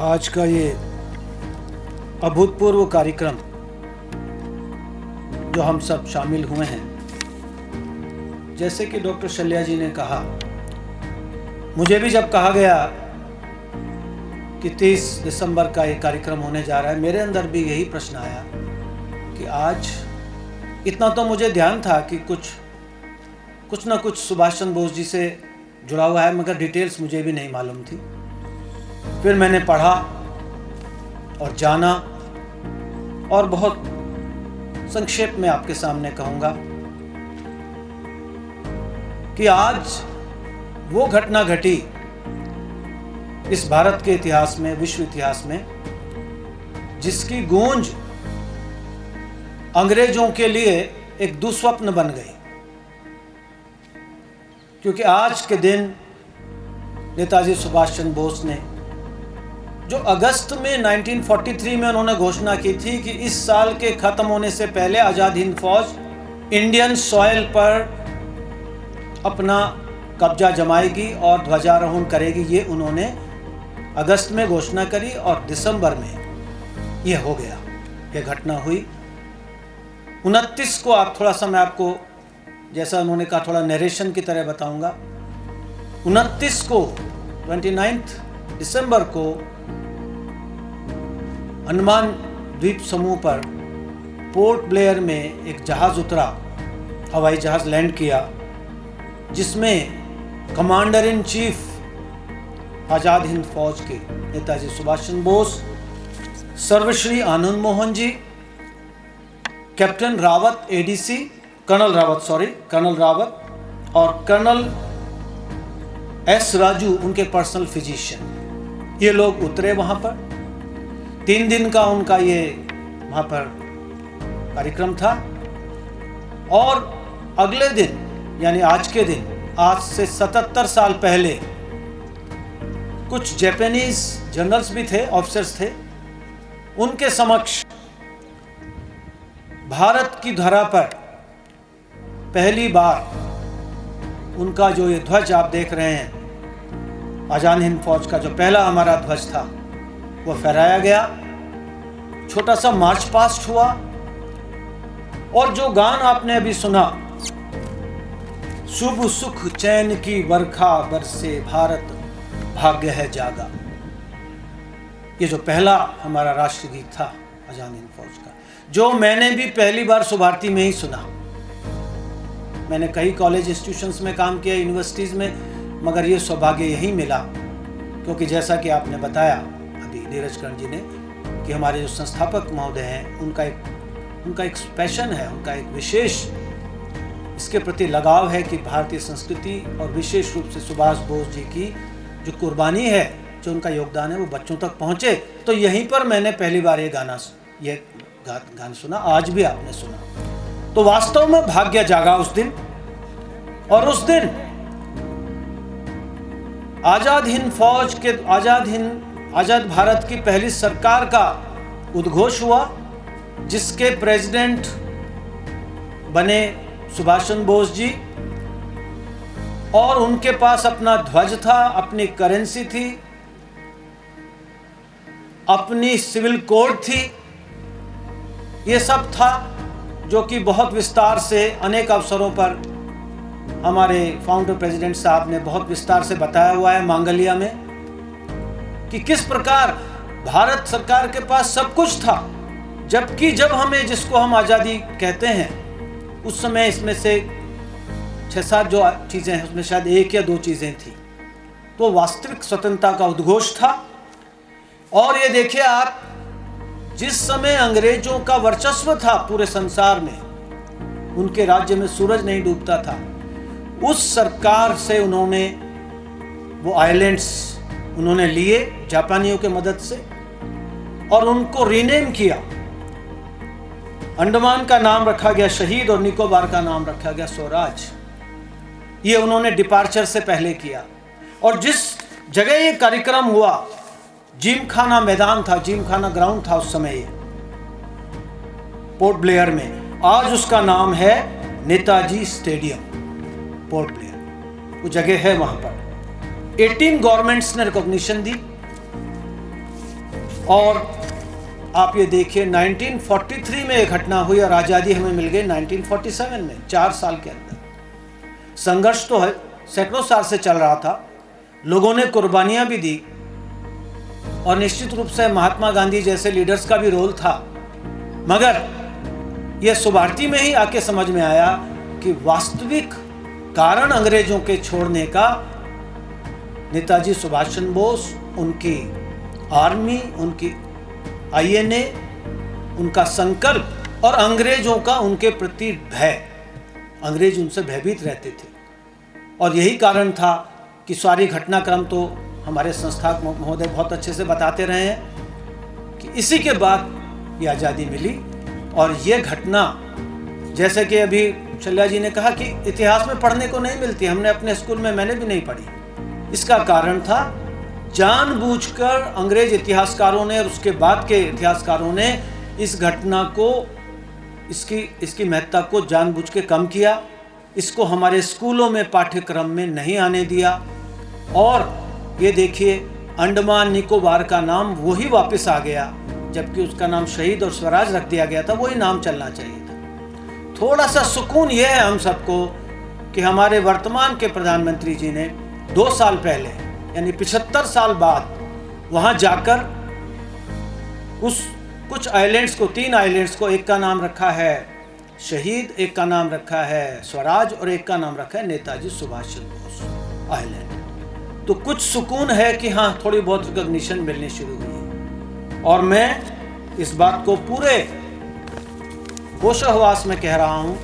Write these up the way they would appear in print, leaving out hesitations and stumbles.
आज का ये अभूतपूर्व कार्यक्रम जो हम सब शामिल हुए हैं, जैसे कि डॉक्टर शल्या जी ने कहा, मुझे भी जब कहा गया कि 30 दिसंबर का ये कार्यक्रम होने जा रहा है, मेरे अंदर भी यही प्रश्न आया कि आज इतना तो मुझे ध्यान था कि कुछ ना कुछ सुभाष चंद्र बोस जी से जुड़ा हुआ है, मगर डिटेल्स मुझे भी नहीं मालूम थी। फिर मैंने पढ़ा और जाना और बहुत संक्षेप में आपके सामने कहूँगा कि आज वो घटना घटी इस भारत के इतिहास में, विश्व इतिहास में, जिसकी गूंज अंग्रेजों के लिए एक दुस्वप्न बन गई। क्योंकि आज के दिन नेताजी सुभाष चंद्र बोस ने जो अगस्त में 1943 में उन्होंने घोषणा की थी कि इस साल के ख़त्म होने से पहले आज़ाद हिंद फौज इंडियन सॉइल पर अपना कब्जा जमाएगी और ध्वजारोहण करेगी, ये उन्होंने अगस्त में घोषणा करी और दिसंबर में ये हो गया, ये घटना हुई। 29 को आप थोड़ा सा मैं आपको, जैसा उन्होंने कहा, थोड़ा नरेशन की तरह बताऊंगा। 29 को 29 दिसंबर को अंडमान द्वीप समूह पर पोर्ट ब्लेयर में एक जहाज उतरा, हवाई जहाज लैंड किया, जिसमें commander in chief Azad Hind Fauj के Netaji Subhash Chandra Bose, Sarvashri Anand Mohan ji, captain Rawat ADC, colonel Rawat और कर्नल एस राजू उनके पर्सनल फिजिशियन, ये लोग उतरे वहाँ पर। 3 दिन का उनका ये वहाँ पर कार्यक्रम था और अगले दिन यानी आज के दिन, आज से 77 साल पहले, कुछ जापानीज जनरल्स भी थे, ऑफिसर्स थे, उनके समक्ष भारत की धरा पर पहली बार उनका जो ये ध्वज आप देख रहे हैं, आज़ाद हिंद फौज का जो पहला हमारा ध्वज था, वो फहराया गया। छोटा सा मार्च पास्ट हुआ और जो गान आपने अभी सुना, शुभ सुख चैन की बरखा बरसे भारत भाग्य है जागा, ये जो पहला हमारा राष्ट्रगीत था आज़ाद हिंद फौज का, जो मैंने भी पहली बार सुभारती में ही सुना। मैंने कई कॉलेज इंस्टीट्यूशंस में काम किया, यूनिवर्सिटीज़ में, मगर ये सौभाग्य यही मिला क्योंकि जैसा कि आपने बताया अभी नीरज कर्ण जी ने कि हमारे जो संस्थापक महोदय हैं, उनका एक पैशन है, उनका एक विशेष इसके प्रति लगाव है कि भारतीय संस्कृति और विशेष रूप से सुभाष बोस जी की जो कुर्बानी है, जो उनका योगदान है, वो बच्चों तक पहुँचे। तो यहीं पर मैंने पहली बार ये गाना सुना, आज भी आपने सुना। तो वास्तव में भाग्य जागा उस दिन, और उस दिन आज़ाद हिंद फौज के आज़ाद भारत की पहली सरकार का उद्घोष हुआ, जिसके प्रेसिडेंट बने सुभाष चंद्र बोस जी, और उनके पास अपना ध्वज था, अपनी करेंसी थी, अपनी सिविल कोड थी, ये सब था, जो कि बहुत विस्तार से अनेक अवसरों पर हमारे फाउंडर प्रेसिडेंट साहब ने बहुत विस्तार से बताया हुआ है मांगलिया में, कि किस प्रकार भारत सरकार के पास सब कुछ था, जबकि जब हमें, जिसको हम आज़ादी कहते हैं, उस समय इसमें से 6-7 जो चीज़ें हैं, उसमें शायद 1 या 2 चीज़ें थी। तो वास्तविक स्वतंत्रता का उद्घोष था। और ये देखिए आप, जिस समय अंग्रेजों का वर्चस्व था पूरे संसार में, उनके राज्य में सूरज नहीं डूबता था, उस सरकार से उन्होंने वो आइलैंड्स उन्होंने लिए जापानियों के मदद से और उनको रीनेम किया। अंडमान का नाम रखा गया शहीद और निकोबार का नाम रखा गया स्वराज। ये उन्होंने डिपार्चर से पहले किया। और जिस जगह ये कार्यक्रम हुआ, जिमखाना मैदान था, जिमखाना ग्राउंड था उस समय, ये पोर्ट ब्लेयर में, आज उसका नाम है नेताजी स्टेडियम, पोर्ट ब्लेयर, वो जगह है वहां पर। 18 गवर्नमेंट्स ने रिकॉग्निशन दी और आप ये देखिए 1943 में एक घटना हुई और आज़ादी हमें मिल गई 1947 में, 4 साल के अंदर। संघर्ष तो है सैकड़ों साल से चल रहा था, लोगों ने कुर्बानियां भी दी और निश्चित रूप से महात्मा गांधी जैसे लीडर्स का भी रोल था, मगर यह सुभारती में ही आके समझ में आया कि वास्तविक कारण अंग्रेजों के छोड़ने का नेताजी सुभाष चंद्र बोस, उनकी आर्मी, उनकी आईएनए, उनका संकल्प और अंग्रेजों का उनके प्रति भय। अंग्रेज उनसे भयभीत रहते थे और यही कारण था कि सारी घटनाक्रम तो हमारे संस्थापक महोदय बहुत अच्छे से बताते रहे हैं कि इसी के बाद ये आज़ादी मिली। और ये घटना, जैसे कि अभी शल्या जी ने कहा कि इतिहास में पढ़ने को नहीं मिलती, हमने अपने स्कूल में, मैंने भी नहीं पढ़ी। इसका कारण था जानबूझकर अंग्रेज इतिहासकारों ने और उसके बाद के इतिहासकारों ने इस घटना को, इसकी महत्ता को जानबूझ के कम किया, इसको हमारे स्कूलों में पाठ्यक्रम में नहीं आने दिया। और ये देखिए अंडमान निकोबार का नाम वही वापस आ गया, जबकि उसका नाम शहीद और स्वराज रख दिया गया था, वही नाम चलना चाहिए था। थोड़ा सा सुकून यह है हम सबको कि हमारे वर्तमान के प्रधानमंत्री जी ने 2 साल पहले यानी 75 साल बाद वहाँ जाकर उस कुछ आइलैंड्स को, 3 आइलैंड्स को, एक का नाम रखा है शहीद, एक का नाम रखा है स्वराज और एक का नाम रखा है नेताजी सुभाष चंद्र बोस आइलैंड। तो कुछ सुकून है कि हाँ थोड़ी बहुत रिकॉग्निशन मिलनी शुरू हुई है। और मैं इस बात को पूरे होशोहवास में कह रहा हूँ,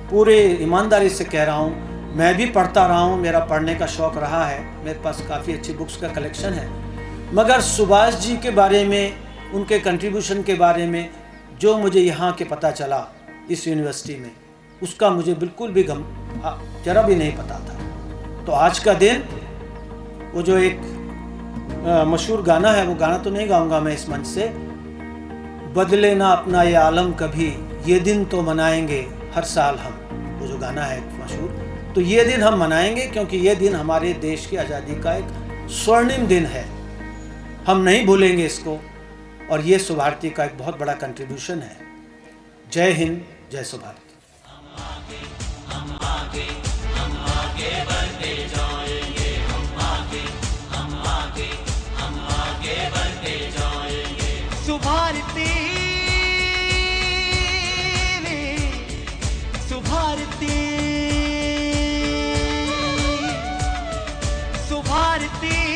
पूरे ईमानदारी से कह रहा हूँ। मैं भी पढ़ता रहा हूँ, मेरा पढ़ने का शौक़ रहा है, मेरे पास काफ़ी अच्छी बुक्स का कलेक्शन है, मगर सुभाष जी के बारे में, उनके कंट्रीब्यूशन के बारे में जो मुझे यहाँ के पता चला इस यूनिवर्सिटी में, उसका मुझे बिल्कुल भी जरा भी नहीं पता था। तो आज का दिन, वो जो एक मशहूर गाना है, वो गाना तो नहीं गाऊंगा मैं इस मंच से, बदले ना अपना ये आलम कभी, ये दिन तो मनाएंगे हर साल हम, वो जो गाना है मशहूर, तो ये दिन हम मनाएंगे क्योंकि ये दिन हमारे देश की आज़ादी का एक स्वर्णिम दिन है, हम नहीं भूलेंगे इसको। और ये सुभारती का एक बहुत बड़ा कंट्रीब्यूशन है। जय हिंद, जय सुभारती। सुभारती सुभारती सुभारती